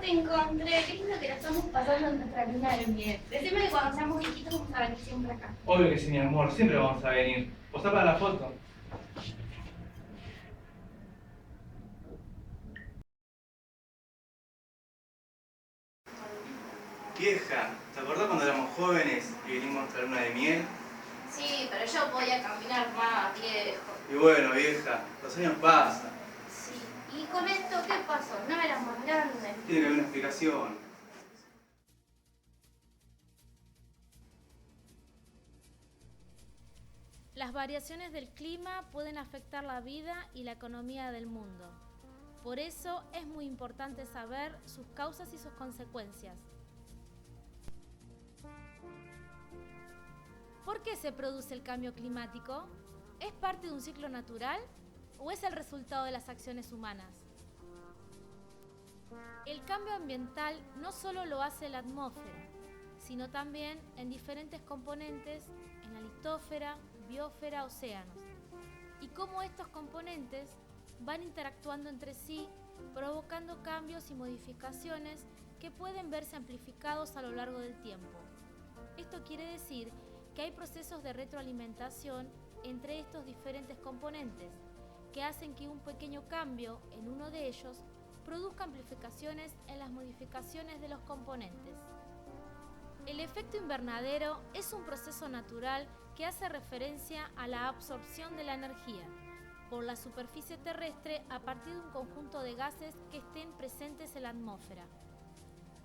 te encontré. Qué lindo que la estamos pasando en nuestra luna de miel. Decime que cuando seamos chiquitos vamos a venir siempre acá. Obvio que sí, mi amor, siempre vamos a venir. Posá para la foto. Vieja, ¿te acordás cuando éramos jóvenes y vinimos a nuestra luna de miel? Sí, pero yo podía caminar más, viejo. Y bueno, vieja, los años pasan. Sí. ¿Y con esto qué pasó? ¿No eras más grande? Tiene que haber una explicación. Las variaciones del clima pueden afectar la vida y la economía del mundo. Por eso es muy importante saber sus causas y sus consecuencias. ¿Por qué se produce el cambio climático? ¿Es parte de un ciclo natural o es el resultado de las acciones humanas? El cambio ambiental no solo lo hace la atmósfera, sino también en diferentes componentes en la litósfera, biosfera, océanos. Y cómo estos componentes van interactuando entre sí, provocando cambios y modificaciones que pueden verse amplificados a lo largo del tiempo. Esto quiere decir que hay procesos de retroalimentación entre estos diferentes componentes que hacen que un pequeño cambio en uno de ellos produzca amplificaciones en las modificaciones de los componentes. El efecto invernadero es un proceso natural que hace referencia a la absorción de la energía por la superficie terrestre a partir de un conjunto de gases que estén presentes en la atmósfera.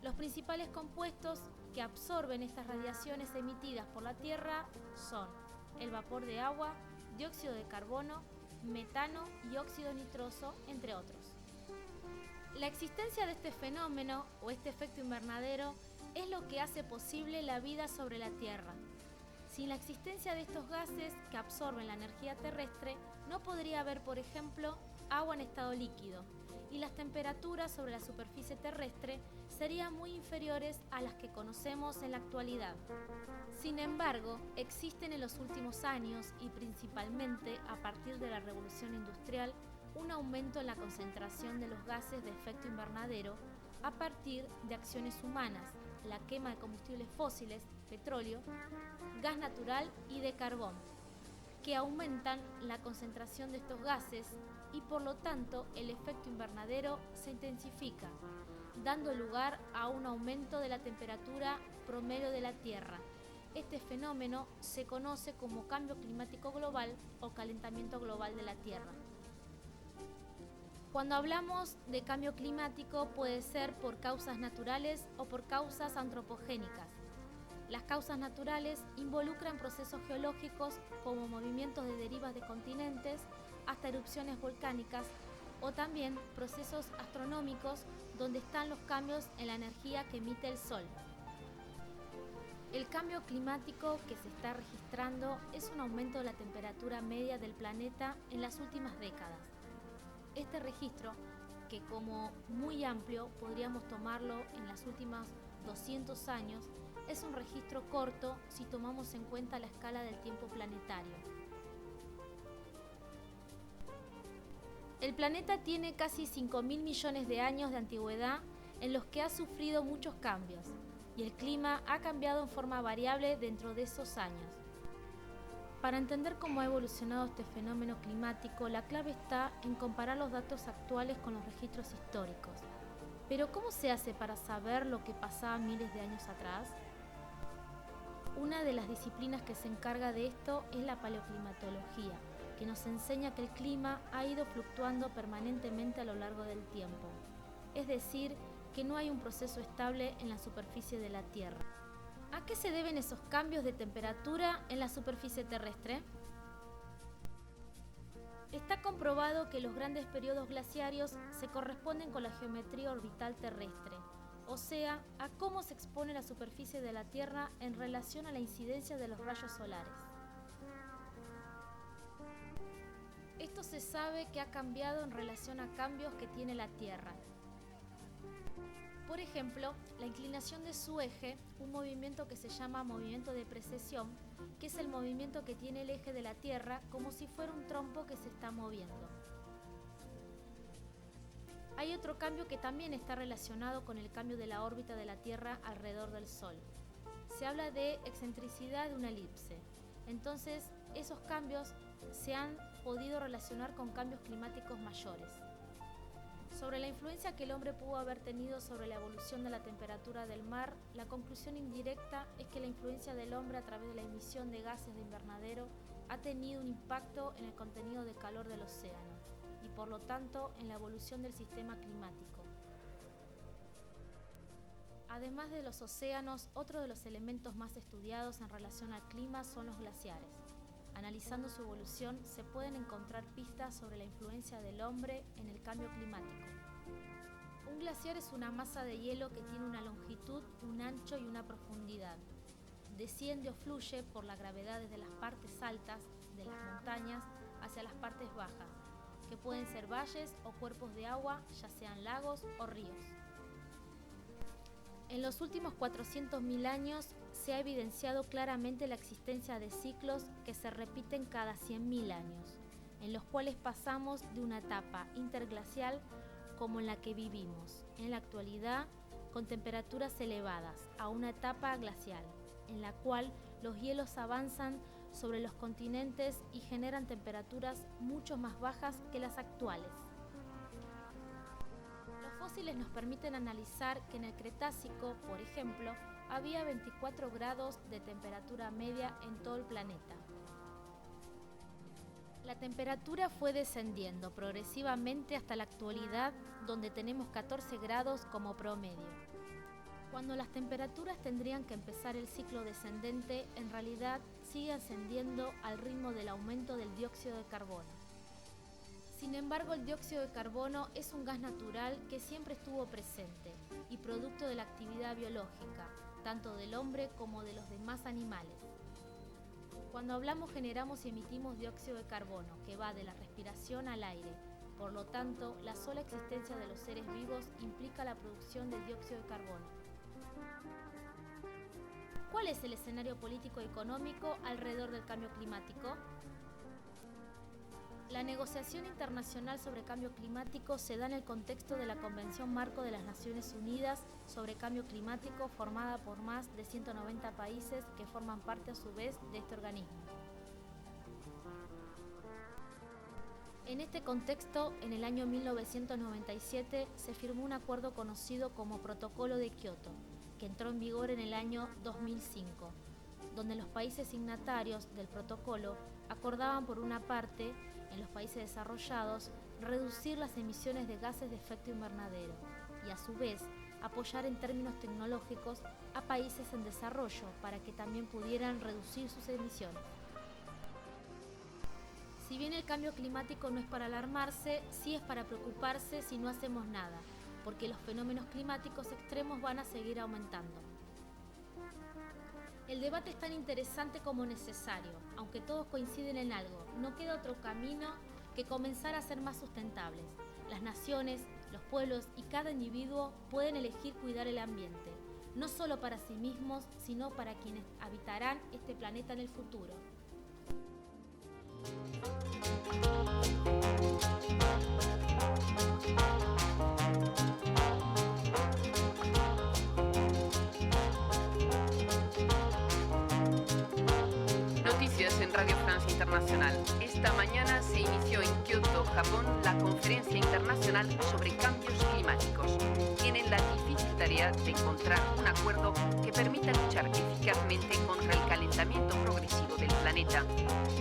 Los principales compuestos que absorben estas radiaciones emitidas por la Tierra son el vapor de agua, dióxido de carbono, metano y óxido nitroso, entre otros. La existencia de este fenómeno o este efecto invernadero es lo que hace posible la vida sobre la Tierra. Sin la existencia de estos gases que absorben la energía terrestre, no podría haber, por ejemplo, agua en estado líquido, y las temperaturas sobre la superficie terrestre serían muy inferiores a las que conocemos en la actualidad. Sin embargo, existen en los últimos años, y principalmente a partir de la Revolución Industrial, un aumento en la concentración de los gases de efecto invernadero a partir de acciones humanas, la quema de combustibles fósiles, petróleo, gas natural y de carbón, que aumentan la concentración de estos gases y por lo tanto el efecto invernadero se intensifica, dando lugar a un aumento de la temperatura promedio de la Tierra. Este fenómeno se conoce como cambio climático global o calentamiento global de la Tierra. Cuando hablamos de cambio climático puede ser por causas naturales o por causas antropogénicas. Las causas naturales involucran procesos geológicos como movimientos de derivas de continentes hasta erupciones volcánicas o también procesos astronómicos donde están los cambios en la energía que emite el Sol. El cambio climático que se está registrando es un aumento de la temperatura media del planeta en las últimas décadas. Este registro, que como muy amplio podríamos tomarlo en los últimos 200 años, es un registro corto si tomamos en cuenta la escala del tiempo planetario. El planeta tiene casi 5.000 millones de años de antigüedad en los que ha sufrido muchos cambios, y el clima ha cambiado en forma variable dentro de esos años. Para entender cómo ha evolucionado este fenómeno climático, la clave está en comparar los datos actuales con los registros históricos. Pero ¿cómo se hace para saber lo que pasaba miles de años atrás? Una de las disciplinas que se encarga de esto es la paleoclimatología, que nos enseña que el clima ha ido fluctuando permanentemente a lo largo del tiempo. Es decir, que no hay un proceso estable en la superficie de la Tierra. ¿A qué se deben esos cambios de temperatura en la superficie terrestre? Está comprobado que los grandes periodos glaciarios se corresponden con la geometría orbital terrestre, o sea, a cómo se expone la superficie de la Tierra en relación a la incidencia de los rayos solares. Esto se sabe que ha cambiado en relación a cambios que tiene la Tierra. Por ejemplo, la inclinación de su eje, un movimiento que se llama movimiento de precesión, que es el movimiento que tiene el eje de la Tierra como si fuera un trompo que se está moviendo. Hay otro cambio que también está relacionado con el cambio de la órbita de la Tierra alrededor del Sol. Se habla de excentricidad de una elipse. Entonces, esos cambios se han podido relacionar con cambios climáticos mayores. Sobre la influencia que el hombre pudo haber tenido sobre la evolución de la temperatura del mar, la conclusión indirecta es que la influencia del hombre a través de la emisión de gases de invernadero ha tenido un impacto en el contenido de calor del océano y por lo tanto en la evolución del sistema climático. Además de los océanos, otro de los elementos más estudiados en relación al clima son los glaciares. Analizando su evolución, se pueden encontrar pistas sobre la influencia del hombre en el cambio climático. Un glaciar es una masa de hielo que tiene una longitud, un ancho y una profundidad. Desciende o fluye por la gravedad desde las partes altas de las montañas hacia las partes bajas, que pueden ser valles o cuerpos de agua, ya sean lagos o ríos. En los últimos 400.000 años se ha evidenciado claramente la existencia de ciclos que se repiten cada 100.000 años, en los cuales pasamos de una etapa interglacial como en la que vivimos en la actualidad, con temperaturas elevadas, a una etapa glacial, en la cual los hielos avanzan sobre los continentes y generan temperaturas mucho más bajas que las actuales. Los fósiles nos permiten analizar que en el Cretácico, por ejemplo, había 24 grados de temperatura media en todo el planeta. La temperatura fue descendiendo progresivamente hasta la actualidad, donde tenemos 14 grados como promedio. Cuando las temperaturas tendrían que empezar el ciclo descendente, en realidad sigue ascendiendo al ritmo del aumento del dióxido de carbono. Sin embargo, el dióxido de carbono es un gas natural que siempre estuvo presente y producto de la actividad biológica, tanto del hombre como de los demás animales. Cuando hablamos, generamos y emitimos dióxido de carbono, que va de la respiración al aire. Por lo tanto, la sola existencia de los seres vivos implica la producción de dióxido de carbono. ¿Cuál es el escenario político y económico alrededor del cambio climático? La negociación internacional sobre cambio climático se da en el contexto de la Convención Marco de las Naciones Unidas sobre Cambio Climático, formada por más de 190 países que forman parte a su vez de este organismo. En este contexto, en el año 1997 se firmó un acuerdo conocido como Protocolo de Kioto, que entró en vigor en el año 2005, donde los países signatarios del protocolo acordaban por una parte, en los países desarrollados, reducir las emisiones de gases de efecto invernadero y a su vez apoyar en términos tecnológicos a países en desarrollo para que también pudieran reducir sus emisiones. Si bien el cambio climático no es para alarmarse, sí es para preocuparse si no hacemos nada, porque los fenómenos climáticos extremos van a seguir aumentando. El debate es tan interesante como necesario, aunque todos coinciden en algo, no queda otro camino que comenzar a ser más sustentables. Las naciones, los pueblos y cada individuo pueden elegir cuidar el ambiente, no solo para sí mismos, sino para quienes habitarán este planeta en el futuro. En Radio Francia Internacional. Esta mañana se inició en Kioto, Japón, la Conferencia Internacional sobre Cambios Climáticos. Tienen la difícil tarea de encontrar un acuerdo que permita luchar eficazmente contra el calentamiento progresivo del planeta.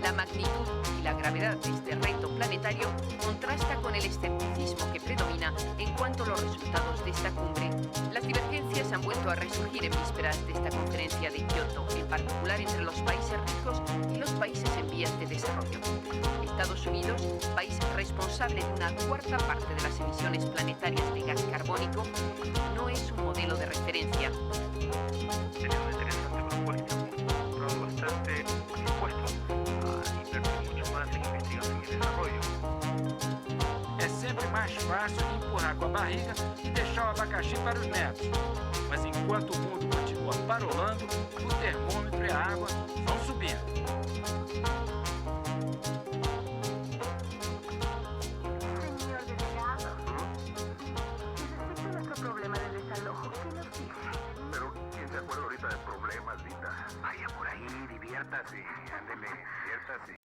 La magnitud y la gravedad de este reto planetario contrasta con el escepticismo que predomina en cuanto a los resultados de esta cumbre. Las divergencias han vuelto a resurgir en vísperas de esta conferencia de Kioto, en particular entre los países ricos y los países en vías de desarrollo. Estados Unidos, país responsable de una cuarta parte de las emisiones planetarias de gas carbónico, no es un modelo de referencia. Sería muy interesante los puestos, comprado bastante presupuesto a invertir mucho más en investigación y desarrollo. É sempre mais fácil empurrar com a barriga e deixar o abacaxi para os netos. Mas enquanto o mundo continua parolando, o termômetro e a água vão subindo. Señor delegado, divierta así, ándele, divierta así.